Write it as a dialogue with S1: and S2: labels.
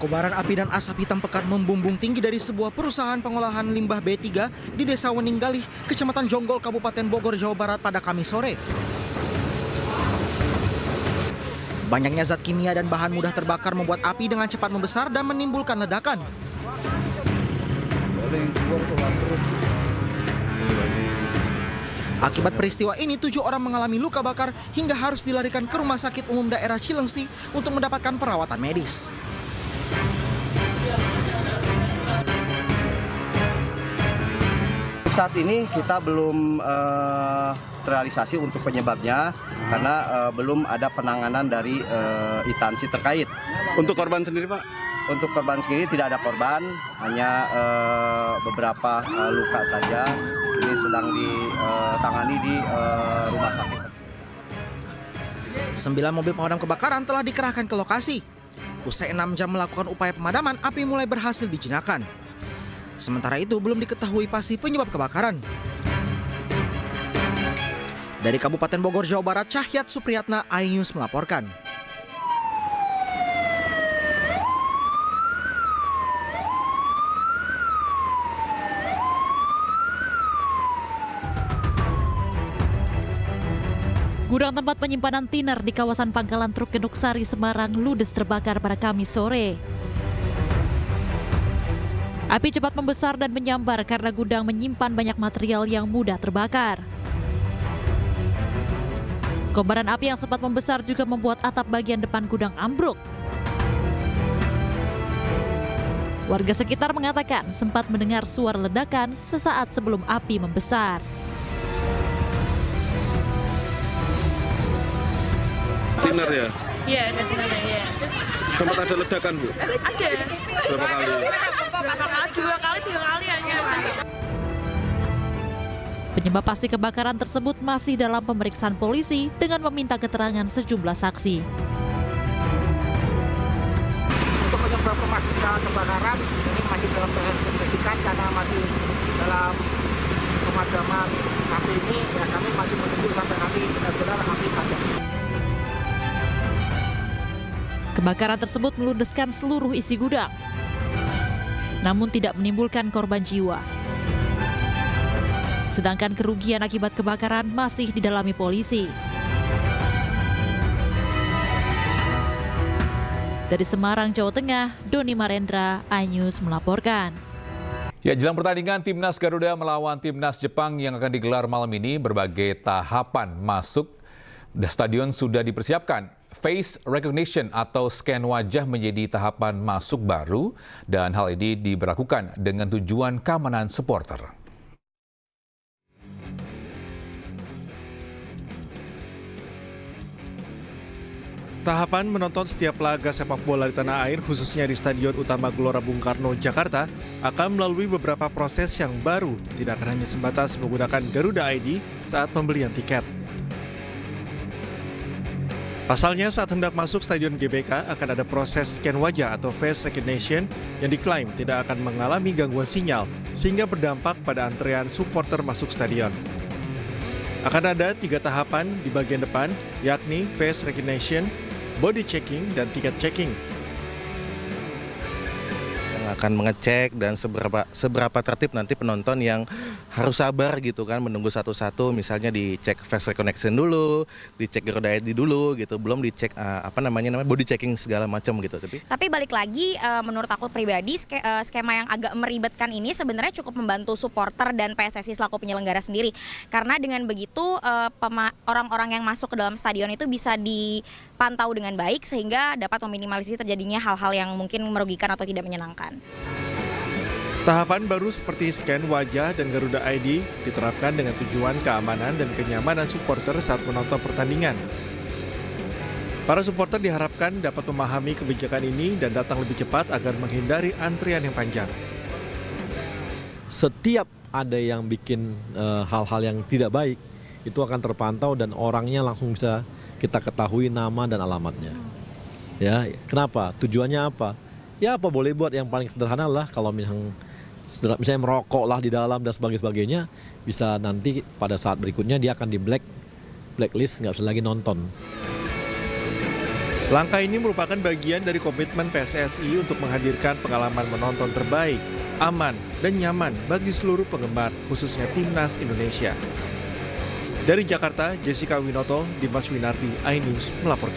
S1: Kobaran api dan asap hitam pekat membumbung tinggi dari sebuah perusahaan pengolahan limbah B3 di Desa Weninggalih, Kecamatan Jonggol, Kabupaten Bogor, Jawa Barat pada Kamis sore. Banyaknya zat kimia dan bahan mudah terbakar membuat api dengan cepat membesar dan menimbulkan ledakan. Akibat peristiwa ini, 7 orang mengalami luka bakar hingga harus dilarikan ke Rumah Sakit Umum Daerah Cilengsi untuk mendapatkan perawatan medis.
S2: Saat ini kita belum terrealisasi untuk penyebabnya karena belum ada penanganan dari instansi terkait.
S3: Untuk korban sendiri, Pak?
S2: Untuk korban sendiri tidak ada korban, hanya beberapa luka saja. Ini sedang ditangani di rumah sakit.
S1: 9 mobil pemadam kebakaran telah dikerahkan ke lokasi. Usai 6 jam melakukan upaya pemadaman, api mulai berhasil dijinakan. Sementara itu belum diketahui pasti penyebab kebakaran. Dari Kabupaten Bogor, Jawa Barat, Cahyat Supriyatna, iNews melaporkan.
S4: Gudang tempat penyimpanan tiner di kawasan Pangkalan Truk Genduk Sari, Semarang ludes terbakar pada Kamis sore. Api cepat membesar dan menyambar karena gudang menyimpan banyak material yang mudah terbakar. Kobaran api yang sempat membesar juga membuat atap bagian depan gudang ambruk. Warga sekitar mengatakan sempat mendengar suara ledakan sesaat sebelum api membesar.
S3: Tiner ya?
S5: Iya, ada tinernya, ya.
S3: Sempat ada ledakan, Bu?
S5: Ada.
S3: Berapa kali?
S5: Berapa kali? 2 kali, 3 kali aja.
S4: Penyebab pasti kebakaran tersebut masih dalam pemeriksaan polisi dengan meminta keterangan sejumlah saksi.
S6: Untuk penyebab kebakaran ini masih dalam proses penyelidikan karena masih dalam pemadaman api ini, ya kami masih menunggu sampai nanti benar-benar api padam.
S4: Kebakaran tersebut meludeskan seluruh isi gudang, namun tidak menimbulkan korban jiwa. Sedangkan kerugian akibat kebakaran masih didalami polisi. Dari Semarang, Jawa Tengah, Doni Marendra, iNews melaporkan.
S7: Ya, jelang pertandingan Timnas Garuda melawan Timnas Jepang yang akan digelar malam ini, berbagai tahapan masuk stadion sudah dipersiapkan. Face recognition atau scan wajah menjadi tahapan masuk baru dan hal ini diberlakukan dengan tujuan keamanan supporter.
S8: Tahapan menonton setiap laga sepak bola di tanah air, khususnya di Stadion Utama Gelora Bung Karno, Jakarta, akan melalui beberapa proses yang baru. Tidak akan hanya sebatas menggunakan Garuda ID saat pembelian tiket. Pasalnya saat hendak masuk Stadion GBK akan ada proses scan wajah atau face recognition yang diklaim tidak akan mengalami gangguan sinyal sehingga berdampak pada antrean supporter masuk stadion. Akan ada 3 tahapan di bagian depan, yakni face recognition, body checking, dan ticket checking.
S2: Yang akan mengecek dan seberapa tertib nanti penonton yang harus sabar gitu kan, menunggu satu-satu, misalnya dicek face recognition dulu, dicek Garuda ID dulu gitu, belum dicek body checking segala macam gitu.
S9: Tapi balik lagi, menurut aku pribadi skema yang agak meribetkan ini sebenarnya cukup membantu supporter dan PSSI selaku penyelenggara sendiri, karena dengan begitu orang-orang yang masuk ke dalam stadion itu bisa dipantau dengan baik sehingga dapat meminimalisir terjadinya hal-hal yang mungkin merugikan atau tidak menyenangkan.
S8: Tahapan baru seperti scan wajah dan Garuda ID diterapkan dengan tujuan keamanan dan kenyamanan supporter saat menonton pertandingan. Para supporter diharapkan dapat memahami kebijakan ini dan datang lebih cepat agar menghindari antrian yang panjang.
S10: Setiap ada yang bikin hal-hal yang tidak baik, itu akan terpantau dan orangnya langsung bisa kita ketahui nama dan alamatnya. Ya, kenapa? Tujuannya apa? Ya apa boleh buat yang paling sederhana lah, kalau misalnya merokok lah di dalam dan sebagainya, bisa nanti pada saat berikutnya dia akan di blacklist, nggak bisa lagi nonton.
S8: Langkah ini merupakan bagian dari komitmen PSSI untuk menghadirkan pengalaman menonton terbaik, aman, dan nyaman bagi seluruh penggemar, khususnya Timnas Indonesia. Dari Jakarta, Jessica Winoto, Dimas Winardi, iNews melaporkan.